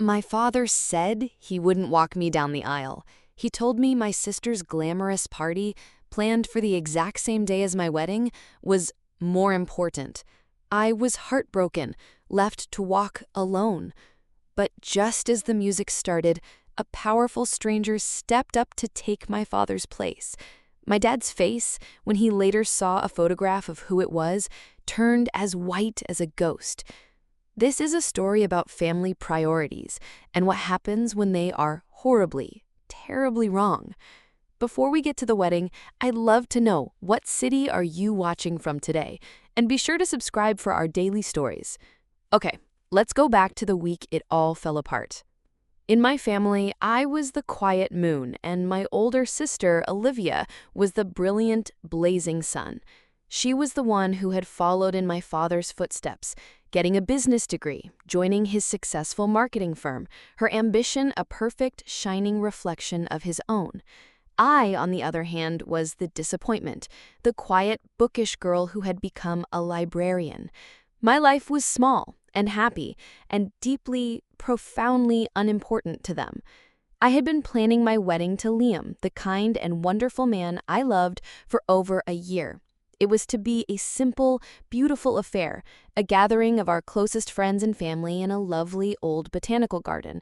My father said he wouldn't walk me down the aisle. He told me my sister's glamorous party, planned for the exact same day as my wedding, was more important. I was heartbroken, left to walk alone. But just as the music started, a powerful stranger stepped up to take my father's place. My dad's face, when he later saw a photograph of who it was, turned as white as a ghost. This is a story about family priorities and what happens when they are horribly, terribly wrong. Before we get to the wedding, I'd love to know, what city are you watching from today? And be sure to subscribe for our daily stories. Okay, let's go back to the week it all fell apart. In my family, I was the quiet moon, and my older sister, Olivia, was the brilliant, blazing sun. She was the one who had followed in my father's footsteps, getting a business degree, joining his successful marketing firm, her ambition a perfect, shining reflection of his own. I, on the other hand, was the disappointment, the quiet, bookish girl who had become a librarian. My life was small and happy and deeply, profoundly unimportant to them. I had been planning my wedding to Liam, the kind and wonderful man I loved, for over a year. It was to be a simple, beautiful affair, a gathering of our closest friends and family in a lovely old botanical garden.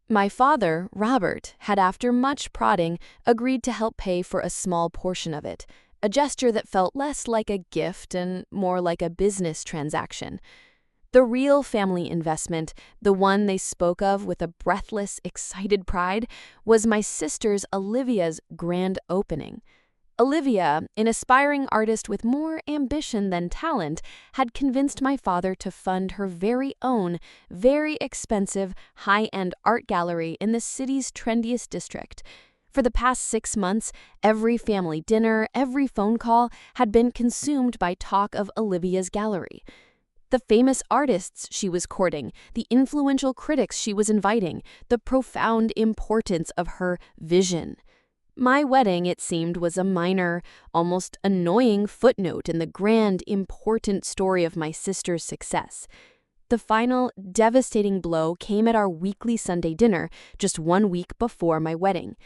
My father, Robert, had, after much prodding, agreed to help pay for a small portion of it, a gesture that felt less like a gift and more like a business transaction. The real family investment, the one they spoke of with a breathless, excited pride, was my sister's, Olivia's, grand opening. Olivia, an aspiring artist with more ambition than talent, had convinced my father to fund her very own, very expensive, high-end art gallery in the city's trendiest district. For the past 6 months, every family dinner, every phone call had been consumed by talk of Olivia's gallery. The famous artists she was courting, the influential critics she was inviting, the profound importance of her vision. My wedding, it seemed, was a minor, almost annoying footnote in the grand, important story of my sister's success. The final, devastating blow came at our weekly Sunday dinner, just 1 week before my wedding.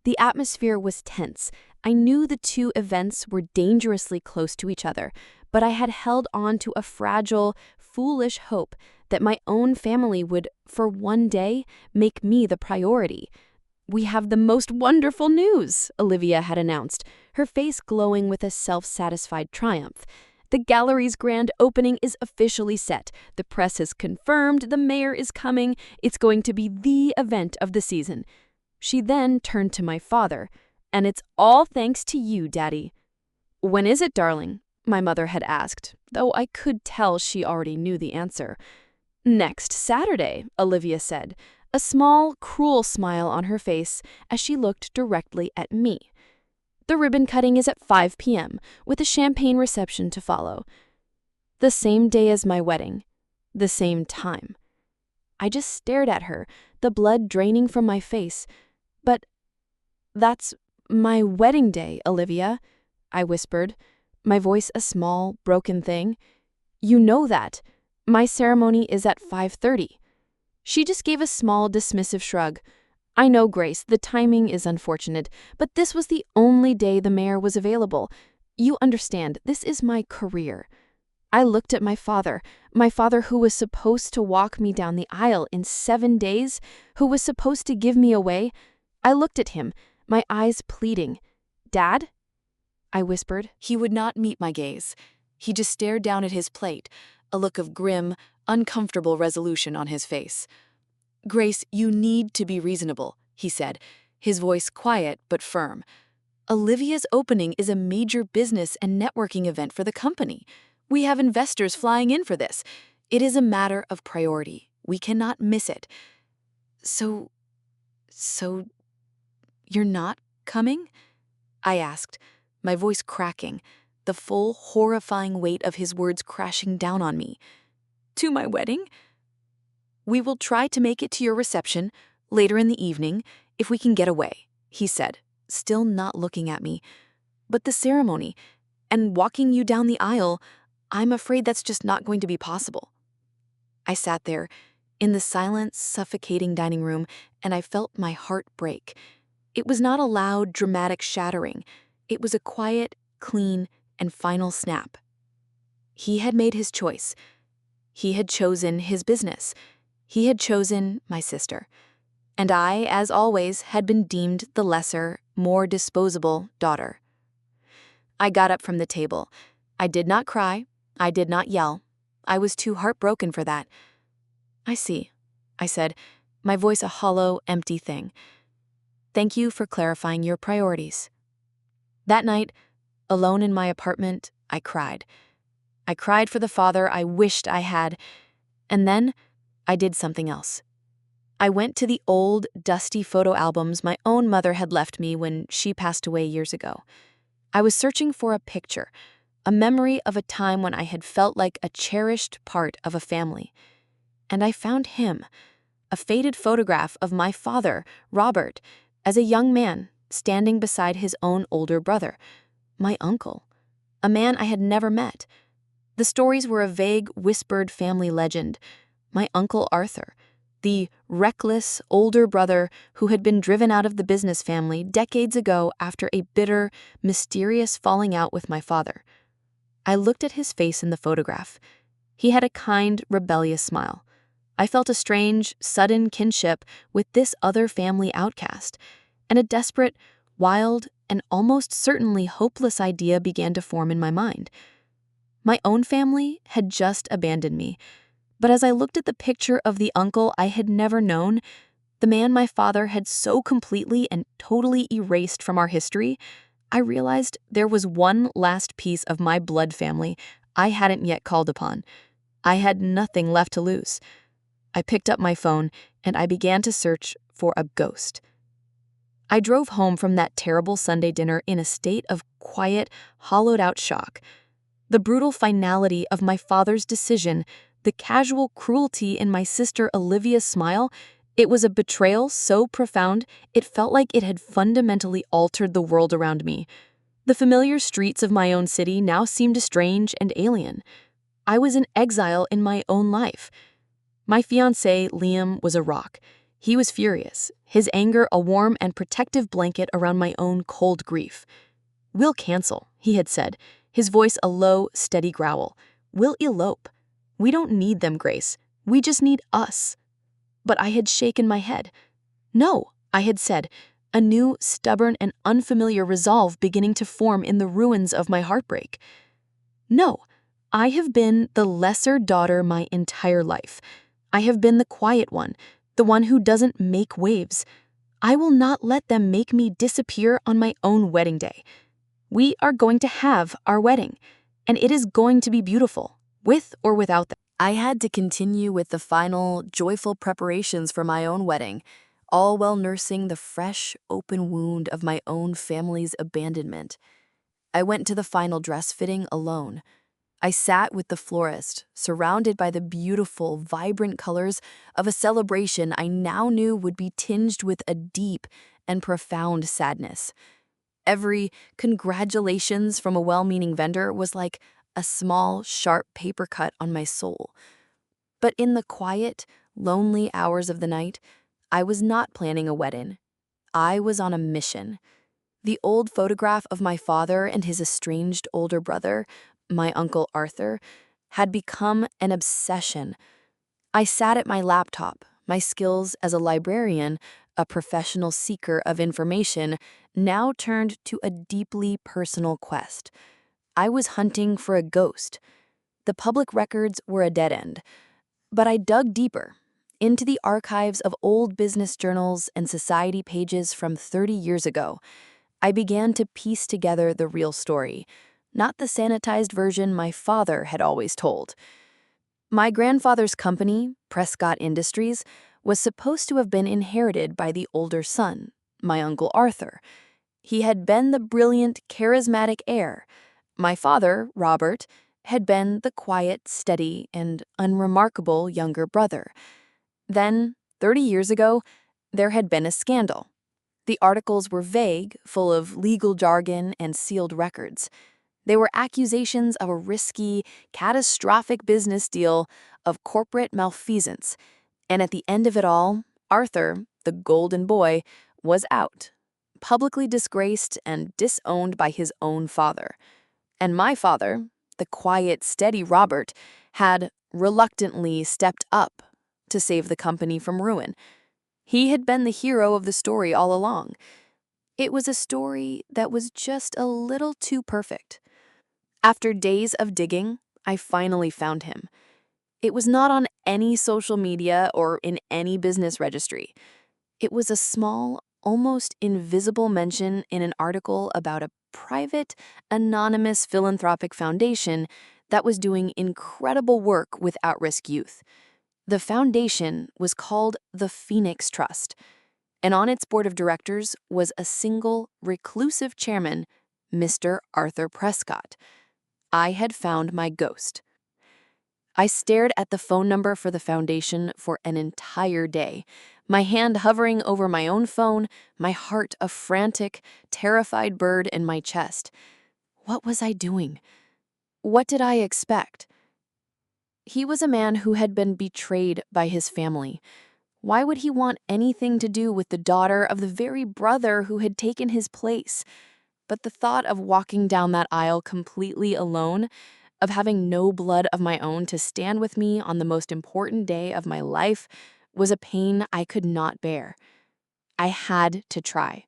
The atmosphere was tense. I knew the two events were dangerously close to each other, but I had held on to a fragile, foolish hope that my own family would, for one day, make me the priority. "We have the most wonderful news," Olivia had announced, her face glowing with a self-satisfied triumph. "The gallery's grand opening is officially set. The press has confirmed, the mayor is coming. It's going to be the event of the season." She then turned to my father. "And it's all thanks to you, Daddy." "When is it, darling?" my mother had asked, though I could tell she already knew the answer. "Next Saturday," Olivia said, a small, cruel smile on her face as she looked directly at me. "The ribbon cutting is at 5 p.m., with a champagne reception to follow." The same day as my wedding. The same time. I just stared at her, the blood draining from my face. "But that's my wedding day, Olivia," I whispered, my voice a small, broken thing. "You know that. My ceremony is at 5:30. She just gave a small, dismissive shrug. "I know, Grace, the timing is unfortunate, but this was the only day the mayor was available. You understand, this is my career." I looked at my father who was supposed to walk me down the aisle in 7 days, who was supposed to give me away. I looked at him, my eyes pleading. "Dad?" I whispered. He would not meet my gaze. He just stared down at his plate, a look of grim, uncomfortable resolution on his face. "Grace, you need to be reasonable," he said, his voice quiet but firm. "Olivia's opening is a major business and networking event for the company. We have investors flying in for this. It is a matter of priority. We cannot miss it." So you're not coming?" I asked, my voice cracking, the full, horrifying weight of his words crashing down on me. "To my wedding?" "We will try to make it to your reception, later in the evening, if we can get away," he said, still not looking at me. "But the ceremony, and walking you down the aisle, I'm afraid that's just not going to be possible." I sat there, in the silent, suffocating dining room, and I felt my heart break. It was not a loud, dramatic shattering. It was a quiet, clean, and final snap. He had made his choice. He had chosen his business. He had chosen my sister. And I, as always, had been deemed the lesser, more disposable daughter. I got up from the table. I did not cry. I did not yell. I was too heartbroken for that. "I see," I said, my voice a hollow, empty thing. "Thank you for clarifying your priorities." That night, alone in my apartment, I cried. I cried for the father I wished I had, and then I did something else. I went to the old, dusty photo albums my own mother had left me when she passed away years ago. I was searching for a picture, a memory of a time when I had felt like a cherished part of a family. And I found him, a faded photograph of my father, Robert, as a young man standing beside his own older brother, my uncle, a man I had never met. The stories were a vague, whispered family legend. My Uncle Arthur, the reckless older brother who had been driven out of the business family decades ago after a bitter, mysterious falling out with my father. I looked at his face in the photograph. He had a kind, rebellious smile. I felt a strange, sudden kinship with this other family outcast, and a desperate, wild, and almost certainly hopeless idea began to form in my mind. My own family had just abandoned me, but as I looked at the picture of the uncle I had never known, the man my father had so completely and totally erased from our history, I realized there was one last piece of my blood family I hadn't yet called upon. I had nothing left to lose. I picked up my phone and I began to search for a ghost. I drove home from that terrible Sunday dinner in a state of quiet, hollowed-out shock. The brutal finality of my father's decision, the casual cruelty in my sister Olivia's smile, it was a betrayal so profound it felt like it had fundamentally altered the world around me. The familiar streets of my own city now seemed strange and alien. I was in exile in my own life. My fiancé, Liam, was a rock. He was furious, his anger a warm and protective blanket around my own cold grief. "We'll cancel," he had said, his voice a low, steady growl. "We'll elope. We don't need them, Grace. We just need us." But I had shaken my head. "No," I had said, a new, stubborn, and unfamiliar resolve beginning to form in the ruins of my heartbreak. "No, I have been the lesser daughter my entire life. I have been the quiet one, the one who doesn't make waves. I will not let them make me disappear on my own wedding day. We are going to have our wedding, and it is going to be beautiful, with or without them." I had to continue with the final, joyful preparations for my own wedding, all while nursing the fresh, open wound of my own family's abandonment. I went to the final dress fitting alone. I sat with the florist, surrounded by the beautiful, vibrant colors of a celebration I now knew would be tinged with a deep and profound sadness. Every congratulations from a well-meaning vendor was like a small, sharp paper cut on my soul. But in the quiet, lonely hours of the night, I was not planning a wedding. I was on a mission. The old photograph of my father and his estranged older brother, my Uncle Arthur, had become an obsession. I sat at my laptop, my skills as a librarian, a professional seeker of information, now turned to a deeply personal quest. I was hunting for a ghost. The public records were a dead end. But I dug deeper, into the archives of old business journals and society pages from 30 years ago. I began to piece together the real story, not the sanitized version my father had always told. My grandfather's company, Prescott Industries, was supposed to have been inherited by the older son, my Uncle Arthur. He had been the brilliant, charismatic heir. My father, Robert, had been the quiet, steady, and unremarkable younger brother. Then, 30 years ago, there had been a scandal. The articles were vague, full of legal jargon and sealed records. They were accusations of a risky, catastrophic business deal, of corporate malfeasance. And at the end of it all, Arthur, the golden boy, was out, publicly disgraced and disowned by his own father. And my father, the quiet, steady Robert, had reluctantly stepped up to save the company from ruin. He had been the hero of the story all along. It was a story that was just a little too perfect. After days of digging, I finally found him. It was not on any social media or in any business registry. It was a small, almost invisible mention in an article about a private, anonymous philanthropic foundation that was doing incredible work with at-risk youth. The foundation was called the Phoenix Trust, and on its board of directors was a single, reclusive chairman, Mr. Arthur Prescott. I had found my ghost. I stared at the phone number for the foundation for an entire day, my hand hovering over my own phone, my heart a frantic, terrified bird in my chest. What was I doing? What did I expect? He was a man who had been betrayed by his family. Why would he want anything to do with the daughter of the very brother who had taken his place? But the thought of walking down that aisle completely alone, of having no blood of my own to stand with me on the most important day of my life, was a pain I could not bear. I had to try.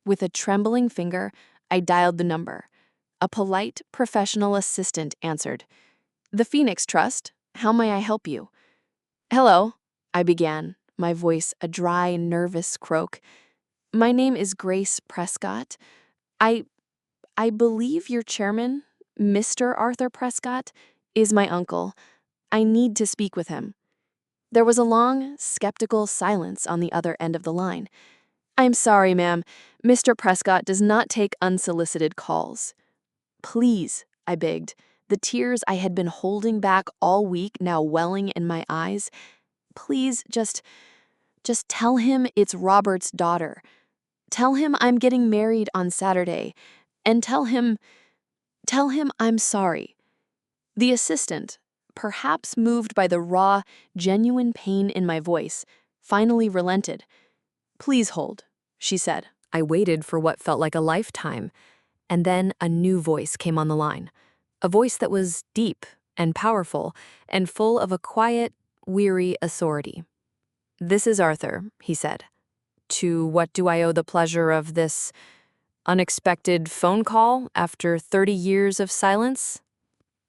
With a trembling finger, I dialed the number. A polite, professional assistant answered. "The Phoenix Trust, how may I help you?" "Hello," I began, my voice a dry, nervous croak. "My name is Grace Prescott. I believe your chairman, Mr. Arthur Prescott, is my uncle. I need to speak with him." There was a long, skeptical silence on the other end of the line. "I'm sorry, ma'am. Mr. Prescott does not take unsolicited calls." "Please," I begged, the tears I had been holding back all week now welling in my eyes. "Please, just tell him it's Robert's daughter. Tell him I'm getting married on Saturday. And tell him I'm sorry." The assistant, perhaps moved by the raw, genuine pain in my voice, finally relented. "Please hold," she said. I waited for what felt like a lifetime, and then a new voice came on the line. A voice that was deep and powerful and full of a quiet, weary authority. "This is Arthur," he said. "To what do I owe the pleasure of this unexpected phone call after 30 years of silence?"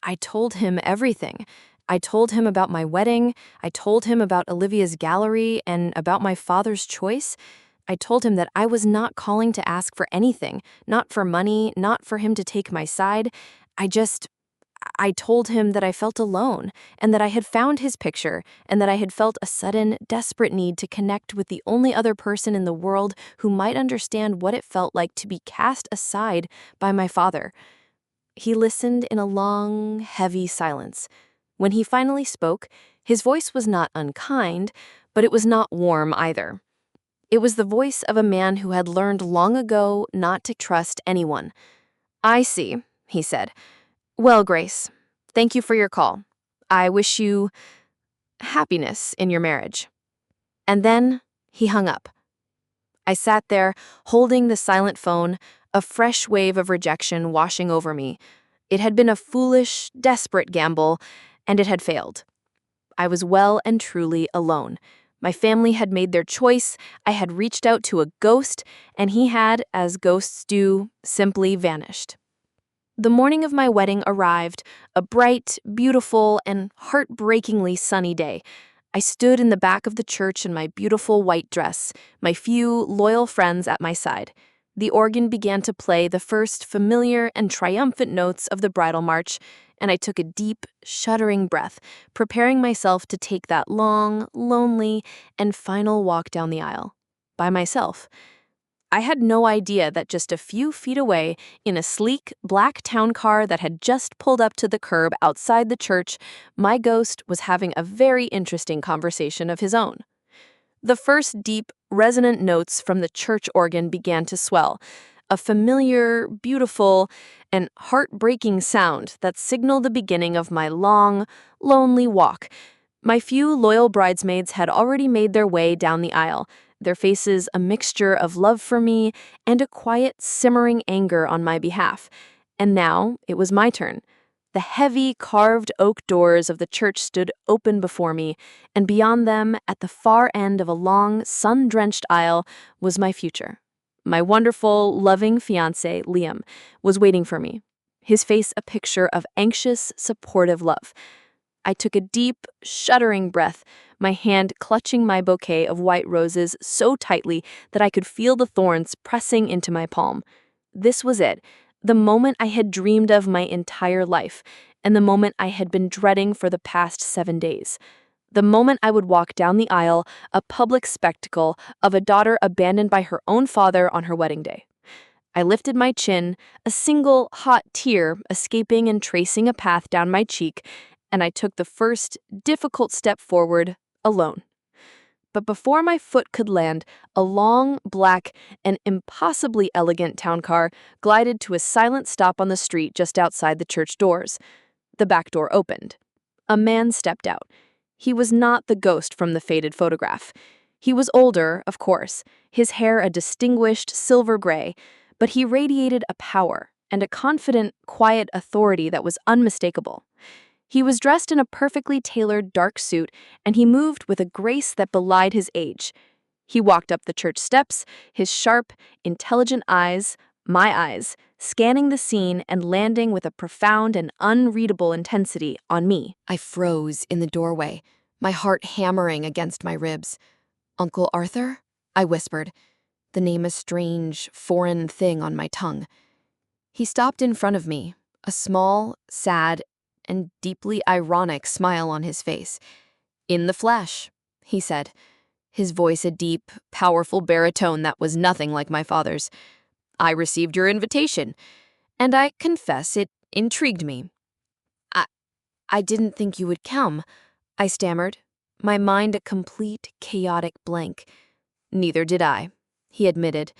I told him everything. I told him about my wedding. I told him about Olivia's gallery and about my father's choice. I told him that I was not calling to ask for anything, not for money, not for him to take my side. I told him that I felt alone and that I had found his picture and that I had felt a sudden, desperate need to connect with the only other person in the world who might understand what it felt like to be cast aside by my father. He listened in a long, heavy silence. When he finally spoke, his voice was not unkind, but it was not warm either. It was the voice of a man who had learned long ago not to trust anyone. "I see," he said. "Well, Grace, thank you for your call. I wish you happiness in your marriage." And then he hung up. I sat there, holding the silent phone, a fresh wave of rejection washing over me. It had been a foolish, desperate gamble, and it had failed. I was well and truly alone. My family had made their choice, I had reached out to a ghost, and he had, as ghosts do, simply vanished. The morning of my wedding arrived, a bright, beautiful, and heartbreakingly sunny day. I stood in the back of the church in my beautiful white dress, my few loyal friends at my side. The organ began to play the first familiar and triumphant notes of the bridal march, and I took a deep, shuddering breath, preparing myself to take that long, lonely, and final walk down the aisle. By myself. I had no idea that just a few feet away, in a sleek, black town car that had just pulled up to the curb outside the church, my ghost was having a very interesting conversation of his own. The first deep, resonant notes from the church organ began to swell, a familiar, beautiful, and heartbreaking sound that signaled the beginning of my long, lonely walk. My few loyal bridesmaids had already made their way down the aisle, their faces a mixture of love for me and a quiet, simmering anger on my behalf. And now it was my turn. The heavy, carved oak doors of the church stood open before me, and beyond them, at the far end of a long, sun-drenched aisle, was my future. My wonderful, loving fiancé, Liam, was waiting for me, his face a picture of anxious, supportive love. I took a deep, shuddering breath, my hand clutching my bouquet of white roses so tightly that I could feel the thorns pressing into my palm. This was it, the moment I had dreamed of my entire life, and the moment I had been dreading for the past 7 days. The moment I would walk down the aisle, a public spectacle of a daughter abandoned by her own father on her wedding day. I lifted my chin, a single hot tear escaping and tracing a path down my cheek, and I took the first difficult step forward alone. But before my foot could land, a long, black, and impossibly elegant town car glided to a silent stop on the street just outside the church doors. The back door opened. A man stepped out. He was not the ghost from the faded photograph. He was older, of course, his hair a distinguished silver gray, but he radiated a power and a confident, quiet authority that was unmistakable. He was dressed in a perfectly tailored dark suit, and he moved with a grace that belied his age. He walked up the church steps, his sharp, intelligent eyes, my eyes, scanning the scene and landing with a profound and unreadable intensity on me. I froze in the doorway, my heart hammering against my ribs. "Uncle Arthur?" I whispered, the name a strange, foreign thing on my tongue. He stopped in front of me, a small, sad, and deeply ironic smile on his face. "In the flesh," he said, his voice a deep, powerful baritone that was nothing like my father's. "I received your invitation, and I confess it intrigued me." I didn't think you would come," I stammered, my mind a complete, chaotic blank. "Neither did I," he admitted.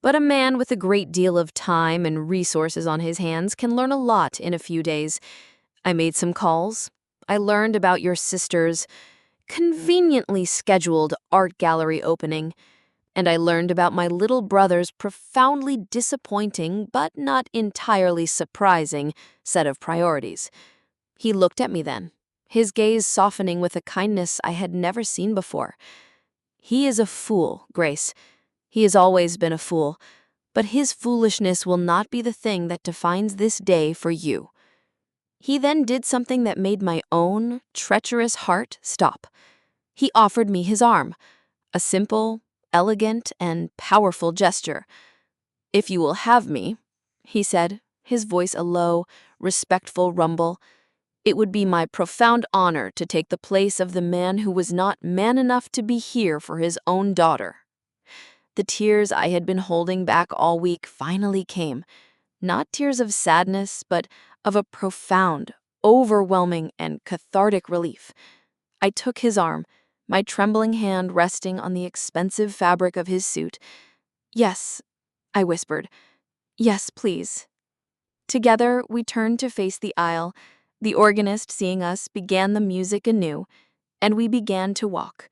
"But a man with a great deal of time and resources on his hands can learn a lot in a few days. I made some calls. I learned about your sister's conveniently scheduled art gallery opening, and I learned about my little brother's profoundly disappointing but not entirely surprising set of priorities." He looked at me then, his gaze softening with a kindness I had never seen before. "He is a fool, Grace. He has always been a fool, but his foolishness will not be the thing that defines this day for you." He then did something that made my own treacherous heart stop. He offered me his arm, a simple, elegant, and powerful gesture. "If you will have me," he said, his voice a low, respectful rumble, "it would be my profound honor to take the place of the man who was not man enough to be here for his own daughter." The tears I had been holding back all week finally came, not tears of sadness, but of a profound, overwhelming, and cathartic relief. I took his arm, my trembling hand resting on the expensive fabric of his suit. "Yes," I whispered. "Yes, please." Together, we turned to face the aisle. The organist, seeing us, began the music anew, and we began to walk.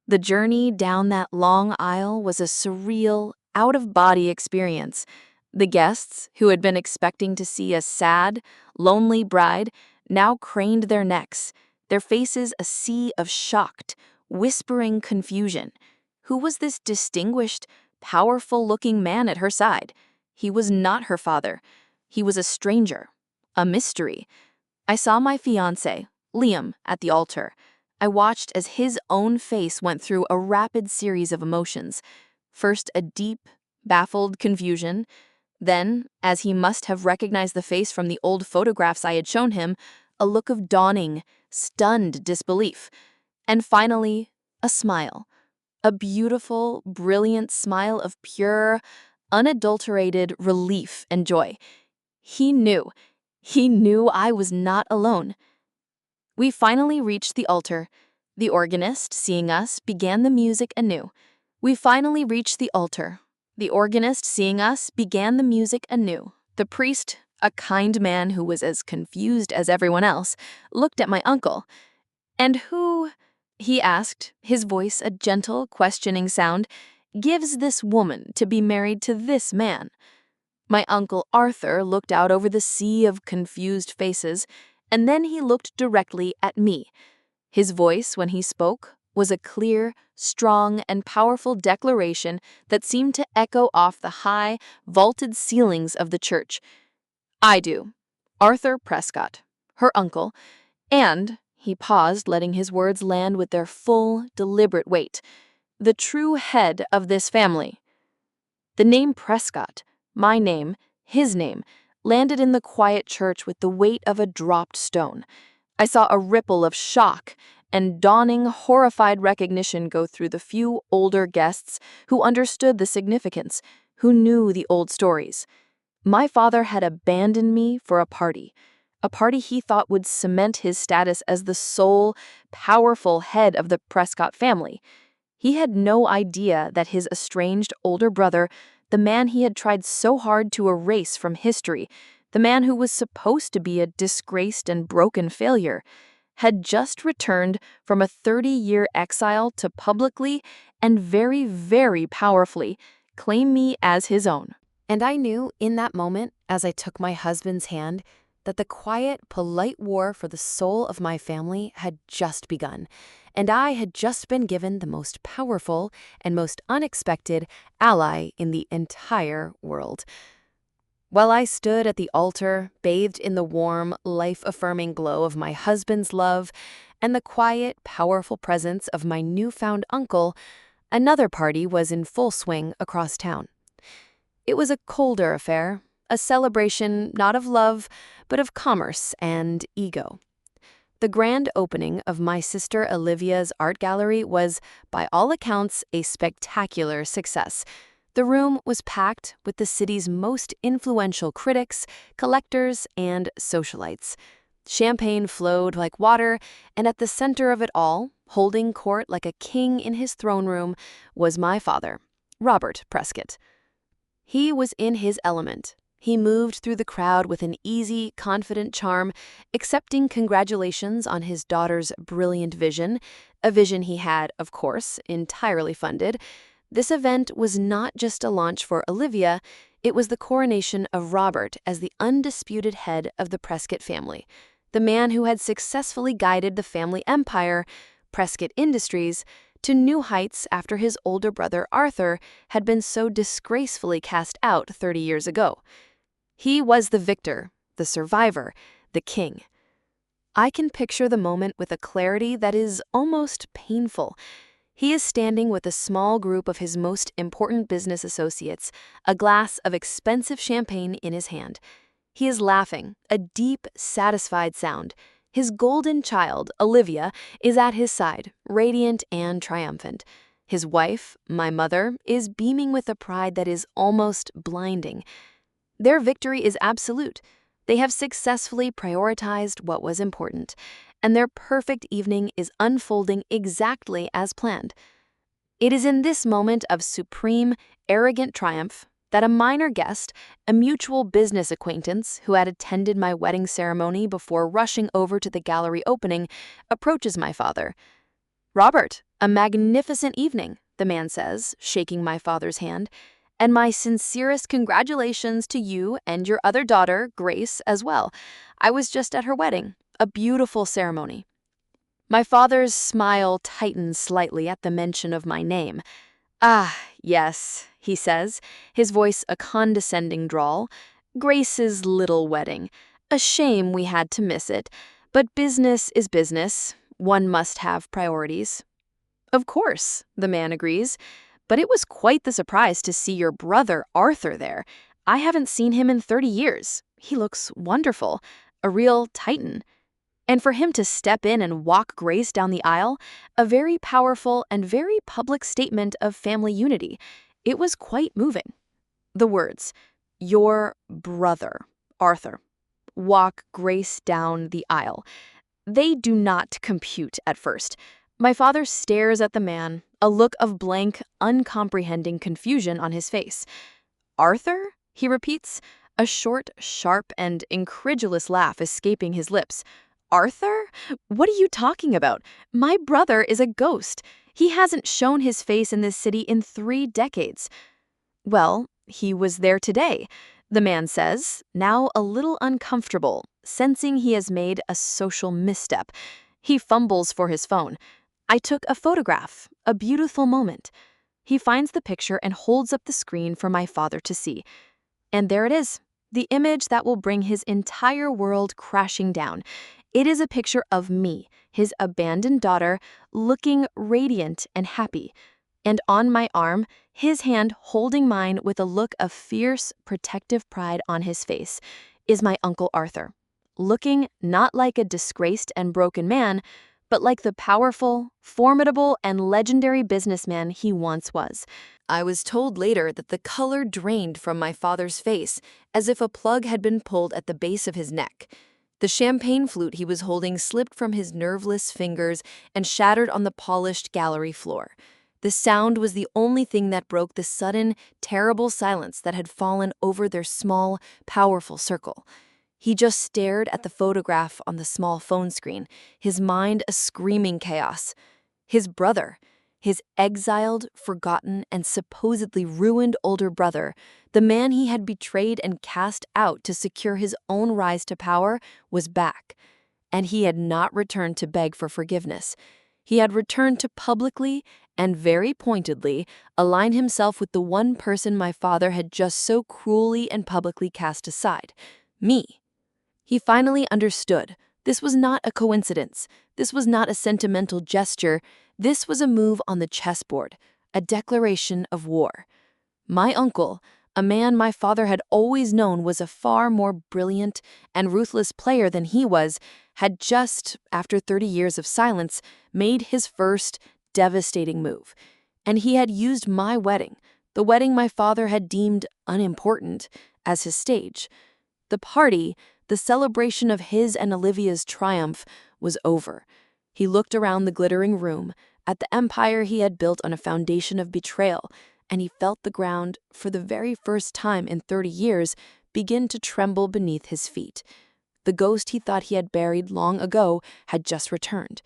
The journey down that long aisle was a surreal, out-of-body experience. The guests, who had been expecting to see a sad, lonely bride, now craned their necks, their faces a sea of shocked, whispering confusion. Who was this distinguished, powerful-looking man at her side? He was not her father. He was a stranger, a mystery. I saw my fiancé, Liam, at the altar. I watched as his own face went through a rapid series of emotions. First a deep, baffled confusion. Then, as he must have recognized the face from the old photographs I had shown him, a look of dawning, stunned disbelief. And finally, a smile. A beautiful, brilliant smile of pure, unadulterated relief and joy. He knew I was not alone. We finally reached the altar. The organist, seeing us, began the music anew. The priest, a kind man who was as confused as everyone else, looked at my uncle. "And who he asked, his voice a gentle, questioning sound, gives this woman to be married to this man? My Uncle Arthur looked out over the sea of confused faces, and then he looked directly at me. His voice, when he spoke, was a clear, strong, and powerful declaration that seemed to echo off the high, vaulted ceilings of the church. I do. Arthur Prescott, her uncle, and, he paused, letting his words land with their full, deliberate weight, the true head of this family. The name Prescott, my name, his name, landed in the quiet church with the weight of a dropped stone. I saw a ripple of shock and dawning, horrified recognition go through the few older guests who understood the significance, who knew the old stories. My father had abandoned me for a party he thought would cement his status as the sole, powerful head of the Prescott family. He had no idea that his estranged older brother, the man he had tried so hard to erase from history, the man who was supposed to be a disgraced and broken failure, had just returned from a 30-year exile to publicly and very, very powerfully claim me as his own. And I knew in that moment, as I took my husband's hand, that the quiet, polite war for the soul of my family had just begun, and I had just been given the most powerful and most unexpected ally in the entire world. While I stood at the altar, bathed in the warm, life-affirming glow of my husband's love and the quiet, powerful presence of my newfound uncle, another party was in full swing across town. It was a colder affair, a celebration not of love, but of commerce and ego. The grand opening of my sister Olivia's art gallery was, by all accounts, a spectacular success. The room was packed with the city's most influential critics, collectors, and socialites. Champagne flowed like water, and at the center of it all, holding court like a king in his throne room, was my father, Robert Prescott. He was in his element. He moved through the crowd with an easy, confident charm, accepting congratulations on his daughter's brilliant vision, a vision he had, of course, entirely funded. This event was not just a launch for Olivia, it was the coronation of Robert as the undisputed head of the Prescott family, the man who had successfully guided the family empire, Prescott Industries, to new heights after his older brother Arthur had been so disgracefully cast out 30 years ago. He was the victor, the survivor, the king. I can picture the moment with a clarity that is almost painful. He is standing with a small group of his most important business associates, a glass of expensive champagne in his hand. He is laughing, a deep, satisfied sound. His golden child, Olivia, is at his side, radiant and triumphant. His wife, my mother, is beaming with a pride that is almost blinding. Their victory is absolute. They have successfully prioritized what was important, and their perfect evening is unfolding exactly as planned. It is in this moment of supreme, arrogant triumph that a minor guest, a mutual business acquaintance who had attended my wedding ceremony before rushing over to the gallery opening, approaches my father. "Robert, a magnificent evening," the man says, shaking my father's hand, "and my sincerest congratulations to you and your other daughter, Grace, as well. I was just at her wedding. A beautiful ceremony." My father's smile tightens slightly at the mention of my name. "Ah, yes," he says, his voice a condescending drawl. "Grace's little wedding. A shame we had to miss it. But business is business. One must have priorities." "Of course," the man agrees. "But it was quite the surprise to see your brother Arthur there. I haven't seen him in 30 years. He looks wonderful. A real titan. And for him to step in and walk Grace down the aisle, a very powerful and very public statement of family unity. It was quite moving." The words, "your brother, Arthur, walk Grace down the aisle," they do not compute at first. My father stares at the man, a look of blank, uncomprehending confusion on his face. "Arthur?" he repeats, a short, sharp, and incredulous laugh escaping his lips. Arthur? What are you talking about? My brother is a ghost. He hasn't shown his face in this city in 3 decades. Well, he was there today, the man says, now a little uncomfortable, sensing he has made a social misstep. He fumbles for his phone. I took a photograph, a beautiful moment. He finds the picture and holds up the screen for my father to see. And there it is, the image that will bring his entire world crashing down. It is a picture of me, his abandoned daughter, looking radiant and happy. And on my arm, his hand holding mine with a look of fierce, protective pride on his face, is my Uncle Arthur, looking not like a disgraced and broken man, but like the powerful, formidable, and legendary businessman he once was. I was told later that the color drained from my father's face, as if a plug had been pulled at the base of his neck. The champagne flute he was holding slipped from his nerveless fingers and shattered on the polished gallery floor. The sound was the only thing that broke the sudden, terrible silence that had fallen over their small, powerful circle. He just stared at the photograph on the small phone screen, his mind a screaming chaos. His brother, his exiled, forgotten, and supposedly ruined older brother, the man he had betrayed and cast out to secure his own rise to power, was back. And he had not returned to beg for forgiveness. He had returned to publicly and very pointedly align himself with the one person my father had just so cruelly and publicly cast aside, me. He finally understood. This was not a coincidence. This was not a sentimental gesture. This was a move on the chessboard, a declaration of war. My uncle, a man my father had always known was a far more brilliant and ruthless player than he was, had just, after 30 years of silence, made his first devastating move. And he had used my wedding, the wedding my father had deemed unimportant, as his stage. The party, the celebration of his and Olivia's triumph, was over. He looked around the glittering room, at the empire he had built on a foundation of betrayal, and he felt the ground, for the very first time in 30 years, begin to tremble beneath his feet. The ghost he thought he had buried long ago had just returned,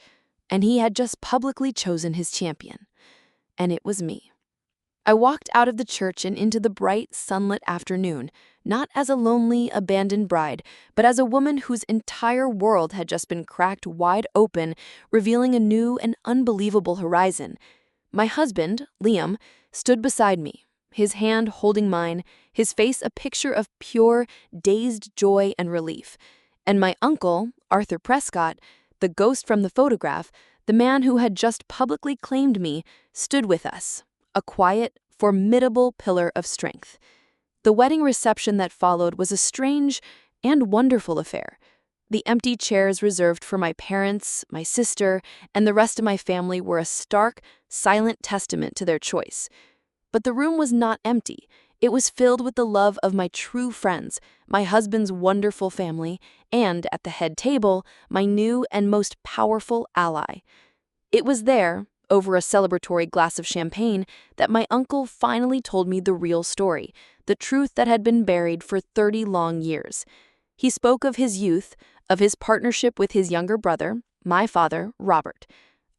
and he had just publicly chosen his champion. And it was me. I walked out of the church and into the bright, sunlit afternoon, not as a lonely, abandoned bride, but as a woman whose entire world had just been cracked wide open, revealing a new and unbelievable horizon. My husband, Liam, stood beside me, his hand holding mine, his face a picture of pure, dazed joy and relief. And my uncle, Arthur Prescott, the ghost from the photograph, the man who had just publicly claimed me, stood with us, a quiet, formidable pillar of strength. The wedding reception that followed was a strange and wonderful affair. The empty chairs reserved for my parents, my sister, and the rest of my family were a stark, silent testament to their choice. But the room was not empty. It was filled with the love of my true friends, my husband's wonderful family, and, at the head table, my new and most powerful ally. It was there, over a celebratory glass of champagne, that my uncle finally told me the real story, the truth that had been buried for 30 long years. He spoke of his youth, of his partnership with his younger brother, my father, Robert.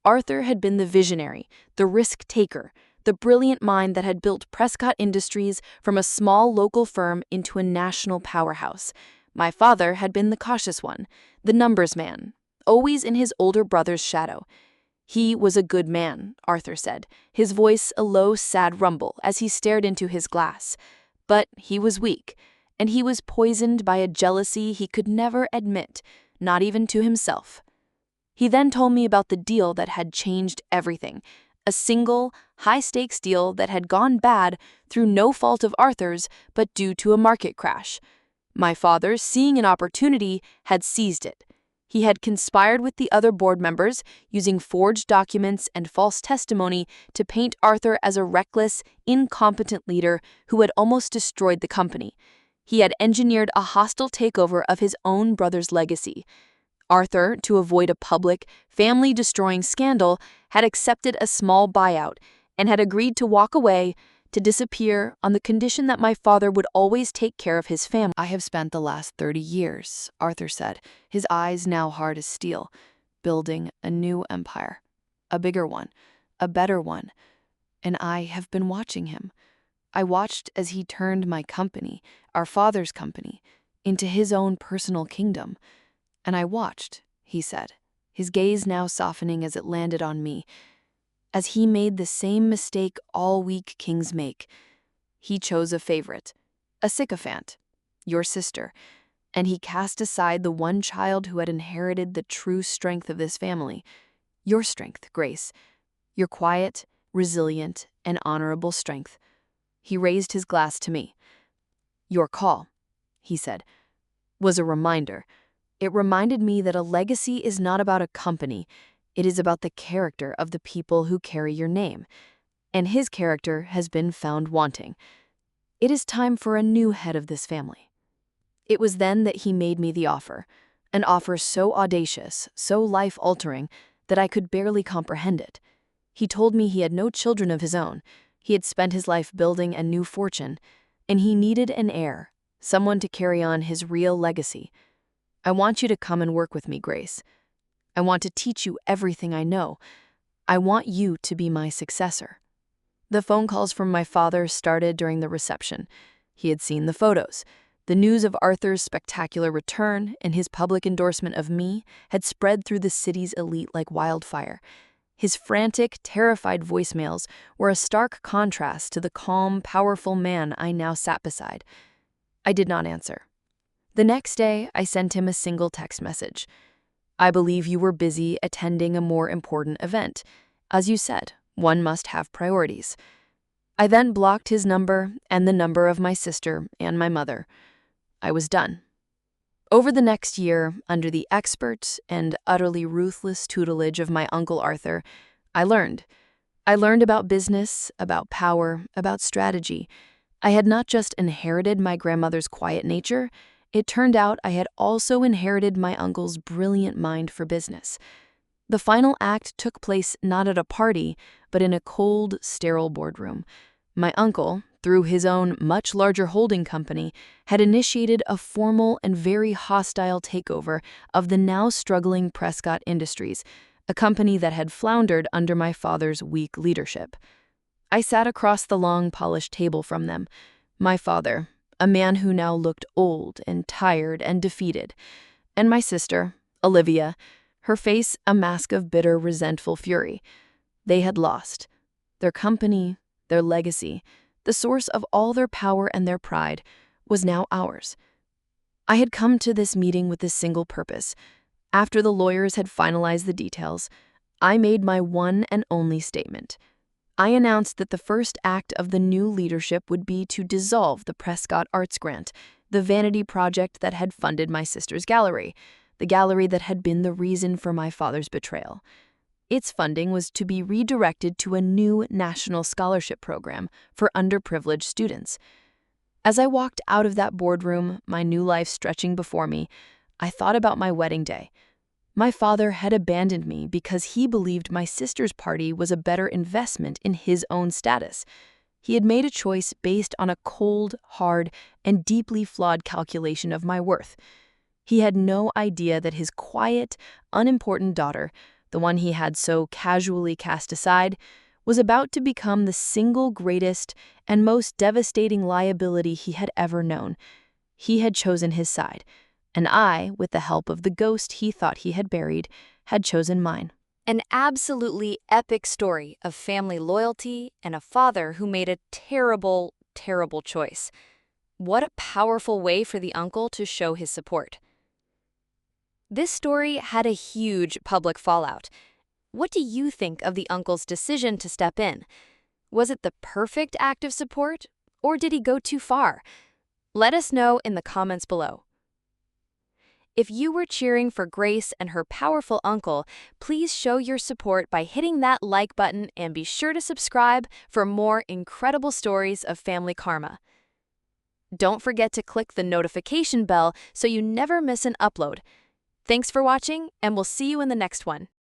Arthur had been the visionary, the risk-taker, the brilliant mind that had built Prescott Industries from a small local firm into a national powerhouse. My father had been the cautious one, the numbers man, always in his older brother's shadow. He was a good man, Arthur said, his voice a low, sad rumble as he stared into his glass. But he was weak, and he was poisoned by a jealousy he could never admit, not even to himself. He then told me about the deal that had changed everything, a single, high-stakes deal that had gone bad through no fault of Arthur's, but due to a market crash. My father, seeing an opportunity, had seized it. He had conspired with the other board members, using forged documents and false testimony to paint Arthur as a reckless, incompetent leader who had almost destroyed the company. He had engineered a hostile takeover of his own brother's legacy. Arthur, to avoid a public, family-destroying scandal, had accepted a small buyout and had agreed to walk away, to disappear on the condition that my father would always take care of his family. I have spent the last 30 years, Arthur said, his eyes now hard as steel, building a new empire, a bigger one, a better one, and I have been watching him. I watched as he turned my company, our father's company, into his own personal kingdom. And I watched, he said, his gaze now softening as it landed on me, as he made the same mistake all weak kings make. He chose a favorite, a sycophant, your sister, and he cast aside the one child who had inherited the true strength of this family. Your strength, Grace. Your quiet, resilient, and honorable strength. He raised his glass to me. Your call, he said, was a reminder. It reminded me that a legacy is not about a company. It is about the character of the people who carry your name. And his character has been found wanting. It is time for a new head of this family. It was then that he made me the offer, an offer so audacious, so life-altering, that I could barely comprehend it. He told me he had no children of his own. He had spent his life building a new fortune, and he needed an heir, someone to carry on his real legacy. I want you to come and work with me, Grace. I want to teach you everything I know. I want you to be my successor. The phone calls from my father started during the reception. He had seen the photos. The news of Arthur's spectacular return and his public endorsement of me had spread through the city's elite like wildfire. His frantic, terrified voicemails were a stark contrast to the calm, powerful man I now sat beside. I did not answer. The next day, I sent him a single text message. I believe you were busy attending a more important event. As you said, one must have priorities. I then blocked his number and the number of my sister and my mother. I was done. Over the next year, under the expert and utterly ruthless tutelage of my Uncle Arthur, I learned. I learned about business, about power, about strategy. I had not just inherited my grandmother's quiet nature, it turned out I had also inherited my uncle's brilliant mind for business. The final act took place not at a party, but in a cold, sterile boardroom. My uncle, through his own much larger holding company, had initiated a formal and very hostile takeover of the now struggling Prescott Industries, a company that had floundered under my father's weak leadership. I sat across the long, polished table from them. My father, a man who now looked old and tired and defeated, and my sister, Olivia, her face a mask of bitter, resentful fury. They had lost. Their company, their legacy, the source of all their power and their pride, was now ours. I had come to this meeting with this single purpose. After the lawyers had finalized the details, I made my one and only statement. I announced that the first act of the new leadership would be to dissolve the Prescott Arts Grant, the vanity project that had funded my sister's gallery, the gallery that had been the reason for my father's betrayal. Its funding was to be redirected to a new national scholarship program for underprivileged students. As I walked out of that boardroom, my new life stretching before me, I thought about my wedding day. My father had abandoned me because he believed my sister's party was a better investment in his own status. He had made a choice based on a cold, hard, and deeply flawed calculation of my worth. He had no idea that his quiet, unimportant daughter, the one he had so casually cast aside, was about to become the single greatest and most devastating liability he had ever known. He had chosen his side, and I, with the help of the ghost he thought he had buried, had chosen mine. An absolutely epic story of family loyalty and a father who made a terrible, terrible choice. What a powerful way for the uncle to show his support. This story had a huge public fallout. What do you think of the uncle's decision to step in? Was it the perfect act of support, or did he go too far? Let us know in the comments below. If you were cheering for Grace and her powerful uncle, please show your support by hitting that like button and be sure to subscribe for more incredible stories of family karma. Don't forget to click the notification bell so you never miss an upload. Thanks for watching, and we'll see you in the next one.